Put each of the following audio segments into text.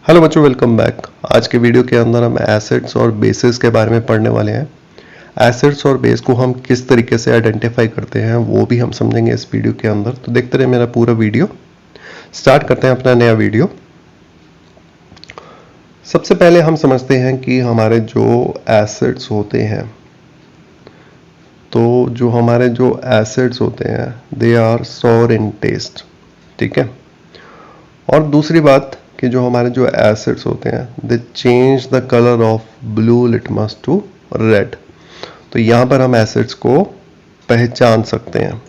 Hello बच्चों, welcome back. आज के वीडियो के अंदर हम एसिड्स और बेसिस के बारे में पढ़ने वाले हैं। एसिड्स और बेस को हम किस तरीके से आइडेंटिफाई करते हैं वो भी हम समझेंगे इस वीडियो के अंदर। तो देखते रहे मेरा पूरा वीडियो। स्टार्ट करते हैं अपना नया वीडियो। सबसे पहले हम समझते हैं कि हमारे जो एसिड्स होते हैं, तो जो हमारे जो एसिड्स होते हैं they are sour in taste. ठीक है। और दूसरी बात कि जो हमारे जो एसिड्स होते हैं they change the colour of blue litmus to red. तो यहां पर हम एसिड्स को पहचान सकते हैं।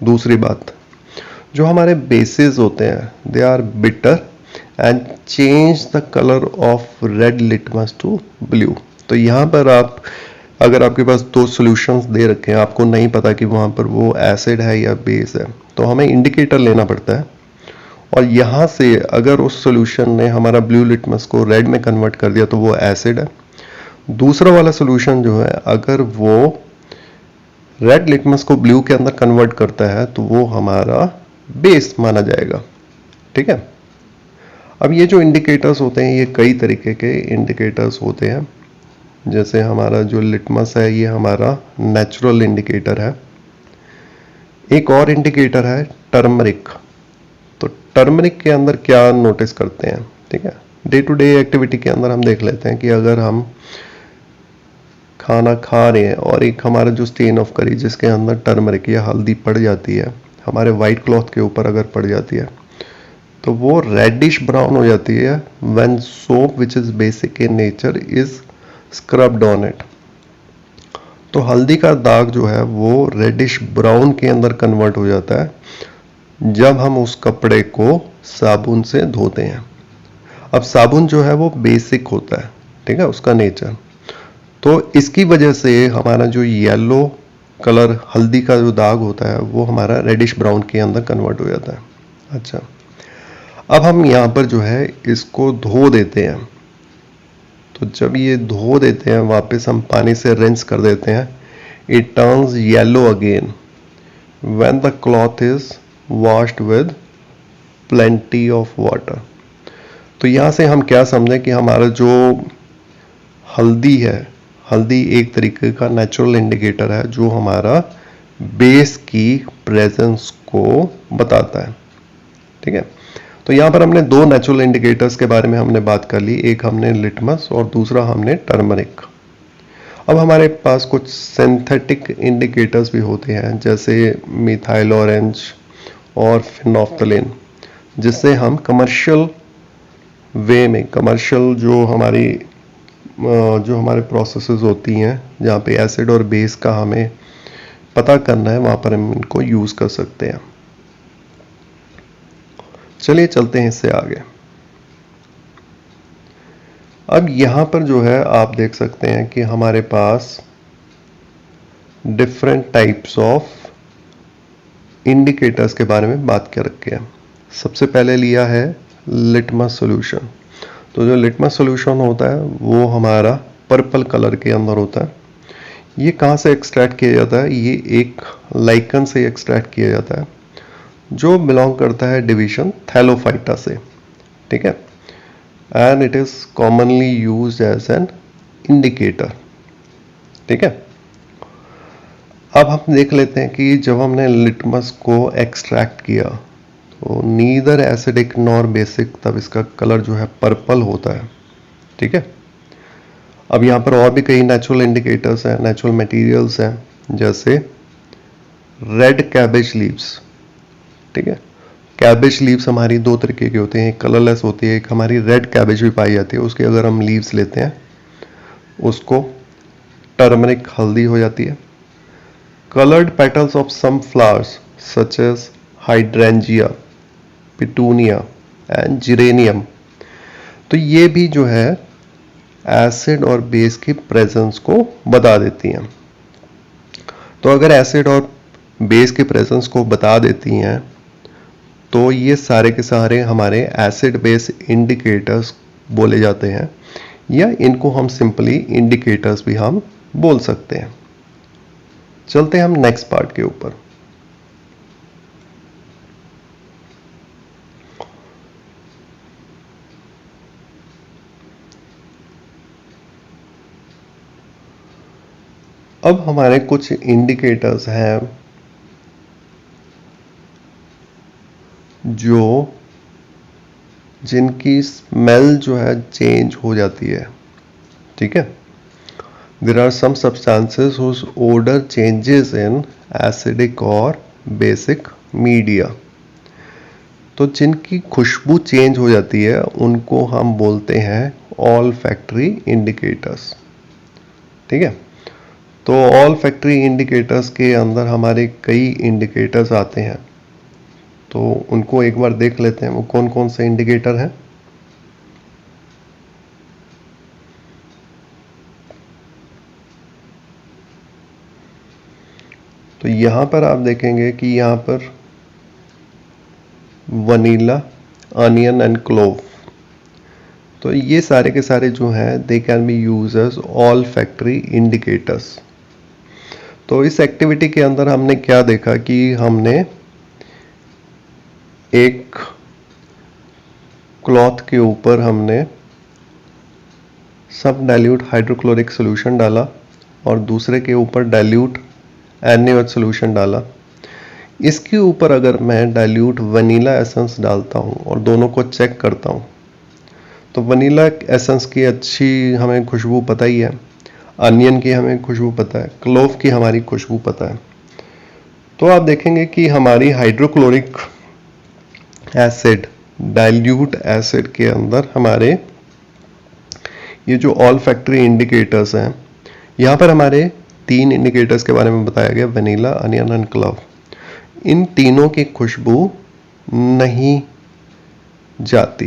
दूसरी बात, जो हमारे बेसिस होते हैं they are bitter and change the colour of red litmus to blue. तो यहां पर आप, अगर आपके पास दो सॉल्यूशंस दे रखे हैं, आपको नहीं पता कि वहां पर वो एसिड है या बेस है, तो हमें इंडिकेटर लेना पड़ता है। और यहां से अगर उस सॉल्यूशन ने हमारा ब्लू लिटमस को रेड में कन्वर्ट कर दिया तो वो एसिड है। दूसरा वाला सॉल्यूशन जो है, अगर वो रेड लिटमस को ब्लू के अंदर कन्वर्ट करता है तो वो हमारा बेस माना जाएगा। ठीक है। अब ये जो इंडिकेटर्स होते हैं, ये कई तरीके के इंडिकेटर्स होते हैं। जैसे हमारा जो लिटमस है ये हमारा नेचुरल इंडिकेटर है। एक और इंडिकेटर है टर्मरिक। तो टर्मरिक के अंदर क्या नोटिस करते हैं, ठीक है, डे टू डे एक्टिविटी के अंदर हम देख लेते हैं कि अगर हम खाना खा रहे हैं और एक हमारा जो स्टेन ऑफ करी जिसके अंदर टर्मरिक या हल्दी पड़ जाती है, हमारे वाइट क्लॉथ के ऊपर अगर पड़ जाती है तो वो रेडिश ब्राउन हो जाती है when soap which is basic in nature is scrubbed on it. तो हल्दी का दाग जो है वो रेडिश ब्राउन के अंदर कन्वर्ट हो जाता है जब हम उस कपड़े को साबुन से धोते हैं। अब साबुन जो है वो बेसिक होता है, ठीक है, उसका नेचर। तो इसकी वजह से हमारा जो येलो कलर हल्दी का जो दाग होता है वो हमारा रेडिश ब्राउन के अंदर कन्वर्ट हो जाता है। अच्छा, अब हम यहाँ पर जो है इसको धो देते हैं। तो जब ये धो देते हैं, वापस हम पानी से रिंस कर देते हैं, it turns yellow again when the cloth is washed with plenty of water. तो यहाँ से हम क्या समझें कि हमारा जो हल्दी है, हल्दी एक तरीके का नेचुरल इंडिकेटर है जो हमारा बेस की प्रेजेंस को बताता है। ठीक है। तो यहां पर हमने दो नेचुरल इंडिकेटर्स के बारे में हमने बात कर ली, एक हमने लिटमस और दूसरा हमने टर्मरिक। अब हमारे पास कुछ सिंथेटिक इंडिकेटर्स भी होते हैं जैसे मिथाइल ऑरेंज और फिनोफ्थलीन, जिससे हम कमर्शियल वे में, कमर्शियल जो हमारे प्रोसेसेस होती हैं जहाँ पे एसिड और बेस का हमें पता करना है, वहां पर हम इनको यूज कर सकते हैं। चलिए चलते हैं इससे आगे। अब यहां पर जो है आप देख सकते हैं कि हमारे पास डिफरेंट टाइप्स ऑफ इंडिकेटर्स के बारे में बात कर रखे हैं। सबसे पहले लिया है लिटमस सॉल्यूशन। तो जो लिटमस सॉल्यूशन होता है वो हमारा पर्पल कलर के अंदर होता है। ये कहाँ से एक्सट्रैक्ट किया जाता है? ये एक लाइकन से एक्सट्रैक्ट किया जाता है जो बिलोंग करता है डिवीजन थैलोफाइटा से। ठीक है। And it is commonly used as an indicator. ठीक है। अब हम देख लेते हैं कि जब हमने लिटमस को एक्सट्रैक्ट किया तो नीदर एसिडिक नॉर बेसिक, तब इसका कलर जो है पर्पल होता है। ठीक है। अब यहां पर और भी कई नेचुरल इंडिकेटर्स हैं, नेचुरल मटेरियल्स हैं, जैसे रेड कैबेज लीव्स। ठीक है। कैबेज लीव्स हमारी दो तरीके की होती हैं, एक कलरलेस होती है, एक हमारी रेड कैबेज भी पाई जाती है। उसके अगर हम लीव्स लेते हैं उसको टर्मरिक हल्दी हो जाती है। Coloured petals of some flowers such as hydrangea, petunia and geranium, तो ये भी जो है एसिड और बेस की प्रेजेंस को बता देती हैं। तो अगर एसिड और बेस की प्रेजेंस को बता देती हैं तो ये सारे के सारे हमारे एसिड बेस इंडिकेटर्स बोले जाते हैं, या इनको हम सिंपली इंडिकेटर्स भी हम बोल सकते हैं। चलते हैं हम नेक्स्ट पार्ट के ऊपर। अब हमारे कुछ इंडिकेटर्स हैं जिनकी स्मेल जो है चेंज हो जाती है, ठीक है। There are some substances whose odour changes in acidic और बेसिक मीडिया। तो जिनकी खुशबू चेंज हो जाती है उनको हम बोलते हैं ऑल्फैक्टरी इंडिकेटर्स, ठीक है। तो ऑल्फैक्टरी इंडिकेटर्स के अंदर हमारे कई इंडिकेटर्स आते हैं, तो उनको एक बार देख लेते हैं वो कौन कौन से इंडिकेटर हैं। तो यहां पर आप देखेंगे कि यहां पर वनीला, अनियन एंड क्लोव, तो ये सारे के सारे जो हैं they can be used as olfactory indicators. तो इस एक्टिविटी के अंदर हमने क्या देखा कि हमने एक क्लॉथ के ऊपर हमने सब डाइल्यूट हाइड्रोक्लोरिक सॉल्यूशन डाला और दूसरे के ऊपर डाइल्यूट NaOH सॉल्यूशन डाला। इसके ऊपर अगर मैं डाइल्यूट वनीला एसेंस डालता हूं और दोनों को चेक करता हूं, तो वनीला एसेंस की अच्छी हमें खुशबू पता ही है, अनियन की हमें खुशबू पता है, क्लोव की हमारी खुशबू पता है। तो आप देखेंगे कि हमारी हाइड्रोक्लोरिक एसिड, डाइल्यूट एसिड के अंदर हमारे ये जो ऑल्फैक्टरी इंडिकेटर्स हैं, यहाँ पर हमारे 3 इंडिकेटर्स के बारे में बताया गया, वनीला, अनियन एंड क्लव। इन तीनों की खुशबू नहीं जाती,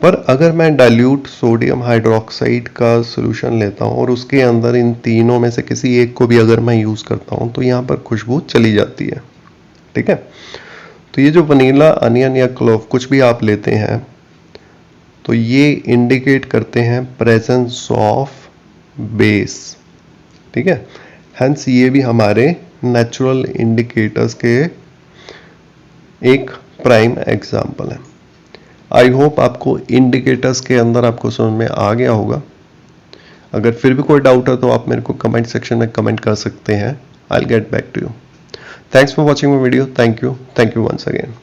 पर अगर मैं डाइल्यूट सोडियम हाइड्रोक्साइड का सॉल्यूशन लेता हूँ और उसके अंदर इन तीनों में से किसी एक को भी अगर मैं यूज करता हूँ तो यहाँ पर खुशबू चली जाती है, ठीक है। तो ये जो वनीला, अनियन या क्लोव कुछ भी आप लेते हैं तो ये इंडिकेट करते हैं प्रेजेंस ऑफ बेस, ठीक है। हेंस ये भी हमारे नेचुरल इंडिकेटर्स के एक प्राइम एग्जांपल है। आई होप आपको इंडिकेटर्स के अंदर आपको समझ में आ गया होगा। अगर फिर भी कोई डाउट है तो आप मेरे को कमेंट सेक्शन में कमेंट कर सकते हैं। I will get back to you. Thanks for watching my video. Thank you once again.